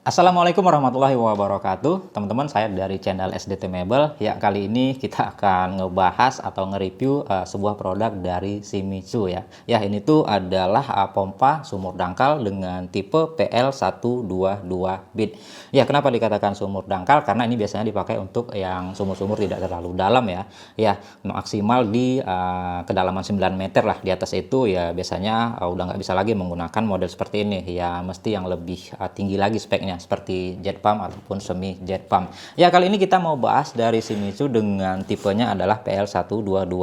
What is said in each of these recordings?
Assalamualaikum warahmatullahi wabarakatuh. Teman-teman, saya dari channel SDT Mebel. Ya, kali ini kita akan ngebahas atau nge-review sebuah produk dari Shimizu ya. Ya, ini tuh adalah pompa sumur dangkal dengan tipe PL122 bit. Ya, kenapa dikatakan sumur dangkal? Karena ini biasanya dipakai untuk yang sumur-sumur tidak terlalu dalam ya. Ya, maksimal di kedalaman 9 meter lah. Di atas itu ya biasanya udah nggak bisa lagi menggunakan model seperti ini. Ya, mesti yang lebih tinggi lagi speknya, seperti jet pump ataupun semi jet pump. Ya, kali ini kita mau bahas dari Shimizu dengan tipenya adalah PL122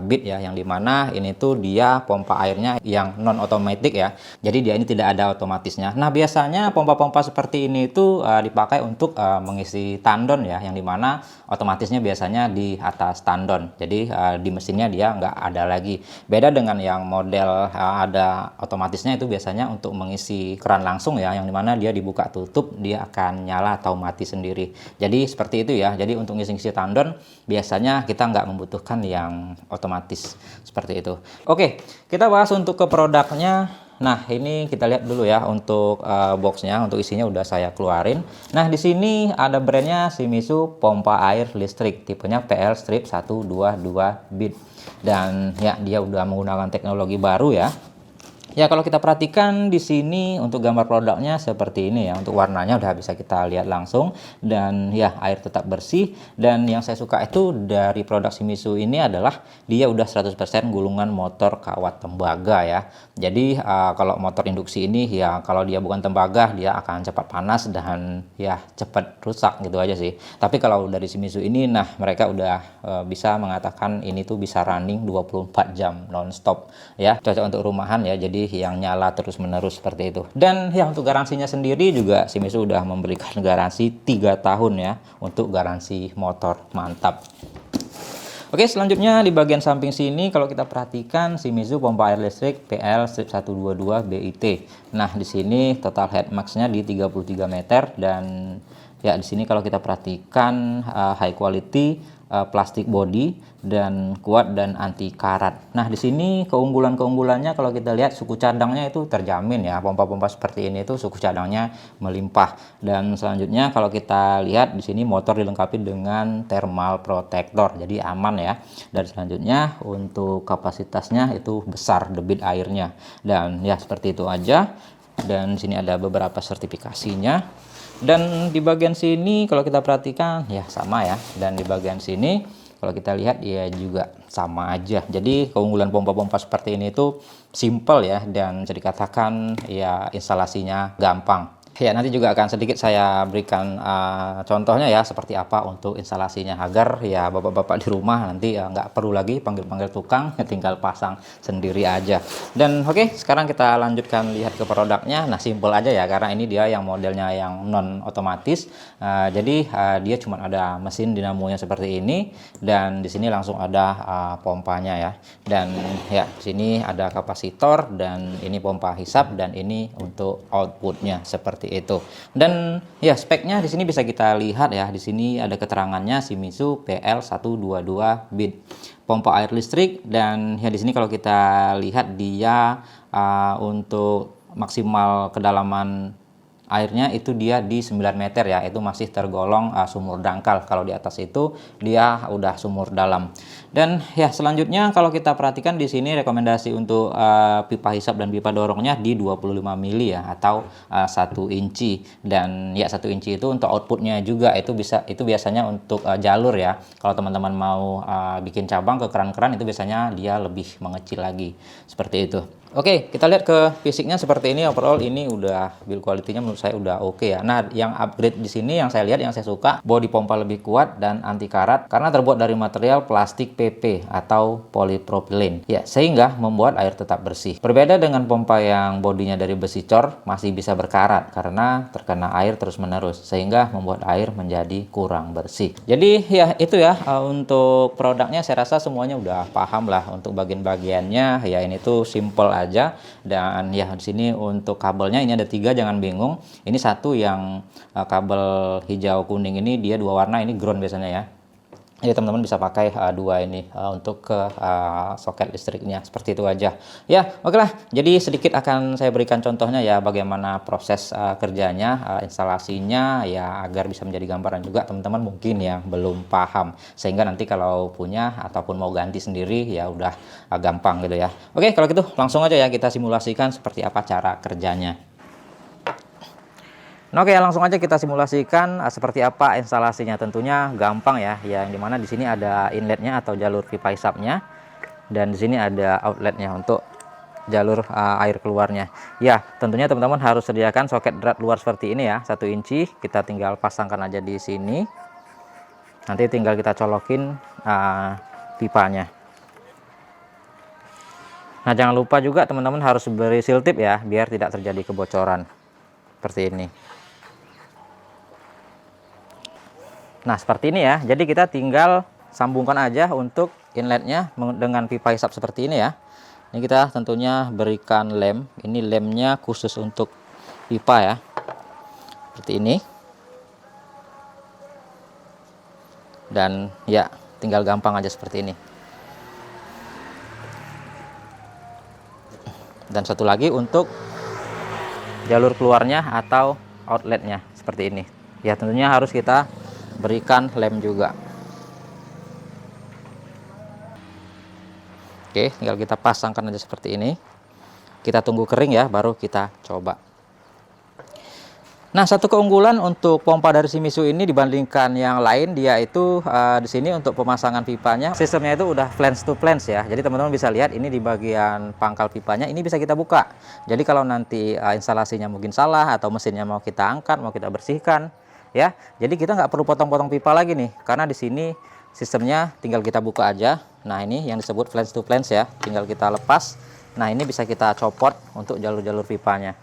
bit ya, yang dimana ini tuh dia pompa airnya yang non otomatis ya. Jadi dia ini tidak ada otomatisnya. Nah, biasanya pompa-pompa seperti ini tuh dipakai untuk mengisi tandon ya, yang dimana otomatisnya biasanya di atas tandon. Jadi di mesinnya dia nggak ada lagi. Beda dengan yang model ada otomatisnya, itu biasanya untuk mengisi keran langsung ya, yang dimana dia dibuka tutup, dia akan nyala atau mati sendiri. Jadi seperti itu ya. Jadi untuk ngisi-ngisi tandon biasanya kita nggak membutuhkan yang otomatis seperti itu. Oke, kita bahas untuk ke produknya. Nah, ini kita lihat dulu ya untuk boxnya, untuk isinya udah saya keluarin. Nah, di sini ada brandnya Shimizu pompa air listrik, tipenya PL strip 122 bit. Dan ya, dia udah menggunakan teknologi baru ya. Ya, kalau kita perhatikan di sini untuk gambar produknya seperti ini ya. Untuk warnanya udah bisa kita lihat langsung, dan ya air tetap bersih. Dan yang saya suka itu dari produk Shimizu ini adalah dia udah 100% gulungan motor kawat tembaga ya. Jadi kalau motor induksi ini ya, kalau dia bukan tembaga dia akan cepat panas dan ya cepat rusak gitu aja sih. Tapi kalau dari Shimizu ini, nah mereka udah bisa mengatakan ini tuh bisa running 24 jam non-stop ya. Cocok untuk rumahan ya. Jadi yang nyala terus-menerus seperti itu. Dan ya untuk garansinya sendiri juga Shimizu udah memberikan garansi 3 tahun ya untuk garansi motor. Mantap. Oke, selanjutnya di bagian samping sini kalau kita perhatikan Shimizu pompa air listrik PL122 BIT. Nah, di sini total head max-nya di 33 meter, dan ya di sini kalau kita perhatikan high quality plastik body dan kuat dan anti karat. Nah, di sini keunggulannya kalau kita lihat suku cadangnya itu terjamin ya. Pompa-pompa seperti ini tuh suku cadangnya melimpah. Dan selanjutnya kalau kita lihat di sini motor dilengkapi dengan thermal protector. Jadi aman ya. Dan selanjutnya untuk kapasitasnya itu besar debit airnya. Dan ya seperti itu aja. Dan di sini ada beberapa sertifikasinya. Dan di bagian sini kalau kita perhatikan ya sama ya. Dan di bagian sini kalau kita lihat ya juga sama aja. Jadi keunggulan pompa-pompa seperti ini itu simple ya, dan bisa dikatakan ya instalasinya gampang. Ya, nanti juga akan sedikit saya berikan contohnya ya seperti apa untuk instalasinya, agar ya bapak-bapak di rumah nanti ya nggak perlu lagi panggil-panggil tukang, ya tinggal pasang sendiri aja. Dan oke, sekarang kita lanjutkan lihat ke produknya. Nah, simple aja ya, karena ini dia yang modelnya yang non otomatis. Jadi dia cuma ada mesin dinamonya seperti ini, dan di sini langsung ada pompanya ya. Dan ya di sini ada kapasitor, dan ini pompa hisap, dan ini untuk outputnya seperti itu. Dan ya speknya di sini bisa kita lihat ya. Di sini ada keterangannya Shimizu PL122 bit pompa air listrik. Dan ya di sini kalau kita lihat dia untuk maksimal kedalaman airnya itu dia di 9 meter ya, itu masih tergolong sumur dangkal. Kalau di atas itu dia udah sumur dalam. Dan ya selanjutnya kalau kita perhatikan di sini rekomendasi untuk pipa hisap dan pipa dorongnya di 25 mili ya, atau 1 inci. Dan ya 1 inci itu untuk outputnya juga itu biasanya untuk jalur ya. Kalau teman-teman mau bikin cabang ke keran-keran, itu biasanya dia lebih mengecil lagi seperti itu. Oke, kita lihat ke fisiknya seperti ini. Overall ini udah build quality-nya menurut saya udah oke ya. Nah, yang upgrade di sini yang saya lihat, yang saya suka, bodi pompa lebih kuat dan anti karat karena terbuat dari material plastik PP atau polipropilin. Ya, sehingga membuat air tetap bersih. Berbeda dengan pompa yang bodinya dari besi cor, masih bisa berkarat karena terkena air terus-menerus, sehingga membuat air menjadi kurang bersih. Jadi ya itu ya untuk produknya, saya rasa semuanya udah paham lah. Untuk bagian-bagiannya ya ini tuh simple aja. Dan ya di sini untuk kabelnya ini ada 3, jangan bingung. Ini satu yang kabel hijau kuning ini dia 2 warna, ini ground biasanya ya. Jadi teman-teman bisa pakai dua ini untuk ke soket listriknya, seperti itu aja. Ya, oke lah. Jadi sedikit akan saya berikan contohnya ya bagaimana proses kerjanya, instalasinya ya agar bisa menjadi gambaran juga teman-teman mungkin yang belum paham. Sehingga nanti kalau punya ataupun mau ganti sendiri ya udah gampang gitu ya. Oke, kalau gitu langsung aja ya kita simulasikan seperti apa cara kerjanya. Nah, oke, langsung aja kita simulasikan seperti apa instalasinya. Tentunya gampang ya, yang dimana di sini ada inletnya atau jalur pipa hisapnya, dan di sini ada outletnya untuk jalur air keluarnya. Ya, tentunya teman-teman harus sediakan soket drat luar seperti ini ya, 1 inci. Kita tinggal pasangkan aja di sini. Nanti tinggal kita colokin pipanya. Nah, jangan lupa juga teman-teman harus beri seal tip ya, biar tidak terjadi kebocoran seperti ini. Nah, seperti ini ya. Jadi kita tinggal sambungkan aja untuk inletnya dengan pipa hisap seperti ini ya. Ini kita tentunya berikan lem. Ini lemnya khusus untuk pipa ya. Seperti ini. Dan ya, tinggal gampang aja seperti ini. Dan satu lagi untuk jalur keluarnya atau outletnya seperti ini. Ya, tentunya harus kita berikan lem juga. Oke, tinggal kita pasangkan aja seperti ini. Kita tunggu kering ya, baru kita coba. Nah, satu keunggulan untuk pompa dari Shimizu ini dibandingkan yang lain, dia itu di sini untuk pemasangan pipanya, sistemnya itu udah flange to flange ya. Jadi teman-teman bisa lihat ini di bagian pangkal pipanya ini bisa kita buka. Jadi kalau nanti instalasinya mungkin salah atau mesinnya mau kita angkat, mau kita bersihkan, ya. Jadi kita nggak perlu potong-potong pipa lagi nih, karena di sini sistemnya tinggal kita buka aja. Nah, ini yang disebut flange to flange ya, tinggal kita lepas. Nah, ini bisa kita copot untuk jalur-jalur pipanya.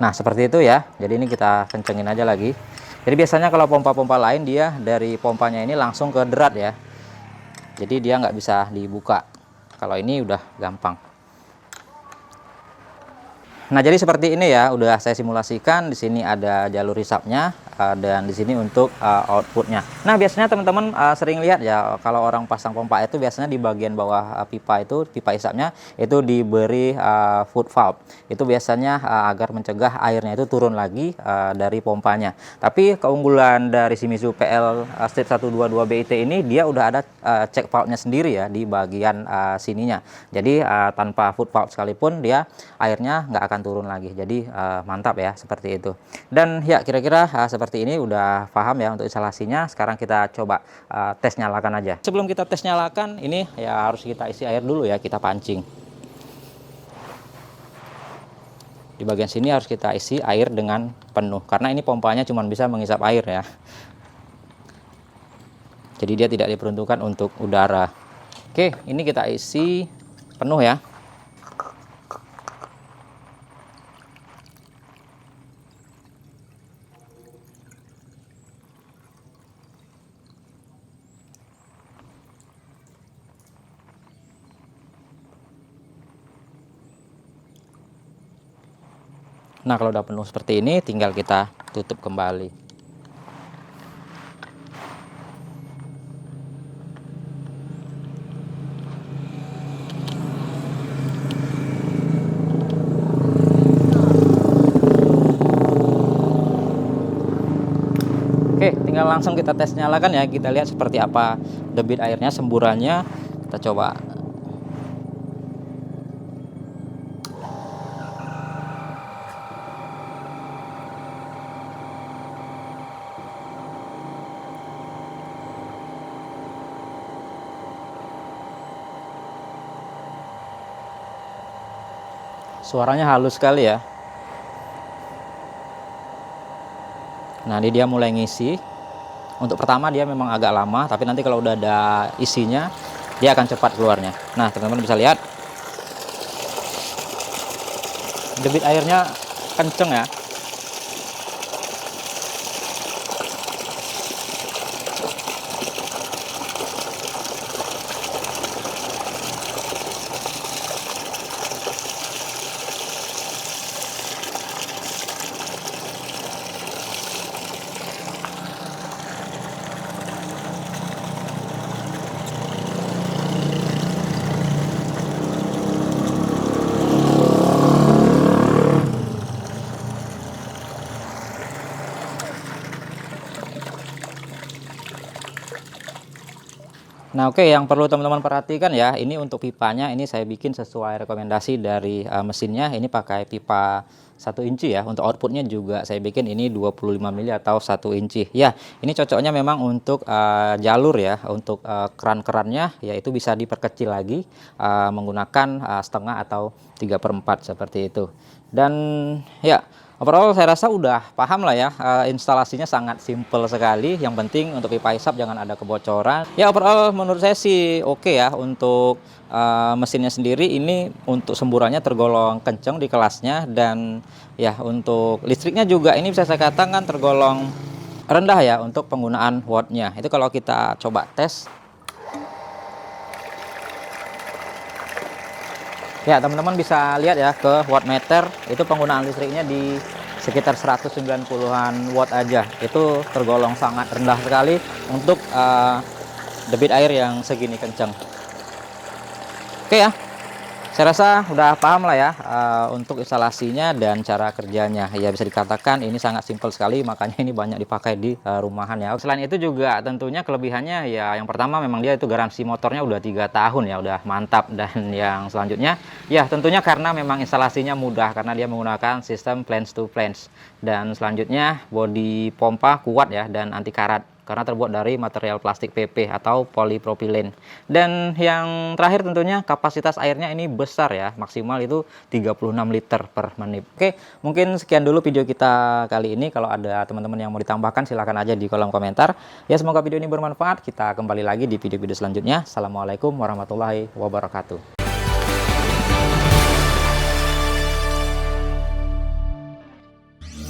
Nah, seperti itu ya. Jadi ini kita kencengin aja lagi. Jadi biasanya kalau pompa-pompa lain dia dari pompanya ini langsung ke drat ya. Jadi dia nggak bisa dibuka. Kalau ini udah gampang. Nah, jadi seperti ini ya, udah saya simulasikan. Di sini ada jalur hisapnya dan di sini untuk outputnya. Nah, biasanya teman-teman sering lihat ya, kalau orang pasang pompa itu biasanya di bagian bawah pipa itu, pipa hisapnya itu diberi foot valve. Itu biasanya agar mencegah airnya itu turun lagi dari pompanya. Tapi keunggulan dari Shimizu PL Strip 122 BIT ini, dia udah ada check valve-nya sendiri ya di bagian sininya. Jadi tanpa foot valve sekalipun dia airnya nggak akan turun lagi. Jadi mantap ya seperti itu. Dan ya kira-kira seperti ini udah paham ya untuk instalasinya. Sekarang kita coba tes nyalakan aja. Sebelum kita tes nyalakan, ini ya harus kita isi air dulu ya, kita pancing. Di bagian sini harus kita isi air dengan penuh karena ini pompanya cuma bisa menghisap air ya. Jadi dia tidak diperuntukkan untuk udara. Oke, ini kita isi penuh ya. Nah, kalau udah penuh seperti ini, tinggal kita tutup kembali. Oke, tinggal langsung kita tes nyalakan ya. Kita lihat seperti apa debit airnya, semburannya. Kita coba. Suaranya halus sekali ya. Nah, ini dia mulai ngisi. Untuk pertama dia memang agak lama, tapi nanti kalau udah ada isinya, dia akan cepat keluarnya. Nah, teman-teman bisa lihat. Debit airnya kenceng ya. Nah, oke, yang perlu teman-teman perhatikan ya, ini untuk pipanya ini saya bikin sesuai rekomendasi dari mesinnya. Ini pakai pipa 1 inci ya. Untuk outputnya juga saya bikin ini 25 mili atau 1 inci. Ya, ini cocoknya memang untuk jalur ya. Untuk keran-kerannya ya itu bisa diperkecil lagi menggunakan setengah atau 3/4 seperti itu. Dan ya, overall saya rasa udah paham lah ya, instalasinya sangat simple sekali. Yang penting untuk pipa hisap jangan ada kebocoran. Ya overall menurut saya sih oke ya. Untuk mesinnya sendiri ini untuk semburannya tergolong kenceng di kelasnya. Dan ya untuk listriknya juga ini bisa saya katakan tergolong rendah ya untuk penggunaan wattnya. Itu kalau kita coba tes. Ya, teman-teman bisa lihat ya ke wattmeter, itu penggunaan listriknya di sekitar 190-an watt aja. Itu tergolong sangat rendah sekali untuk debit air yang segini kencang. Oke ya, saya rasa udah paham lah ya untuk instalasinya dan cara kerjanya. Ya bisa dikatakan ini sangat simpel sekali, makanya ini banyak dipakai di rumahan ya. Selain itu juga tentunya kelebihannya ya, yang pertama memang dia itu garansi motornya udah 3 tahun ya, udah mantap. Dan yang selanjutnya ya tentunya karena memang instalasinya mudah, karena dia menggunakan sistem flange to flange. Dan selanjutnya bodi pompa kuat ya dan anti karat, karena terbuat dari material plastik PP atau polipropilen. Dan yang terakhir tentunya kapasitas airnya ini besar ya, maksimal itu 36 liter per menit. Oke, mungkin sekian dulu video kita kali ini. Kalau ada teman-teman yang mau ditambahkan silahkan aja di kolom komentar. Ya semoga video ini bermanfaat. Kita kembali lagi di video-video selanjutnya. Assalamualaikum warahmatullahi wabarakatuh.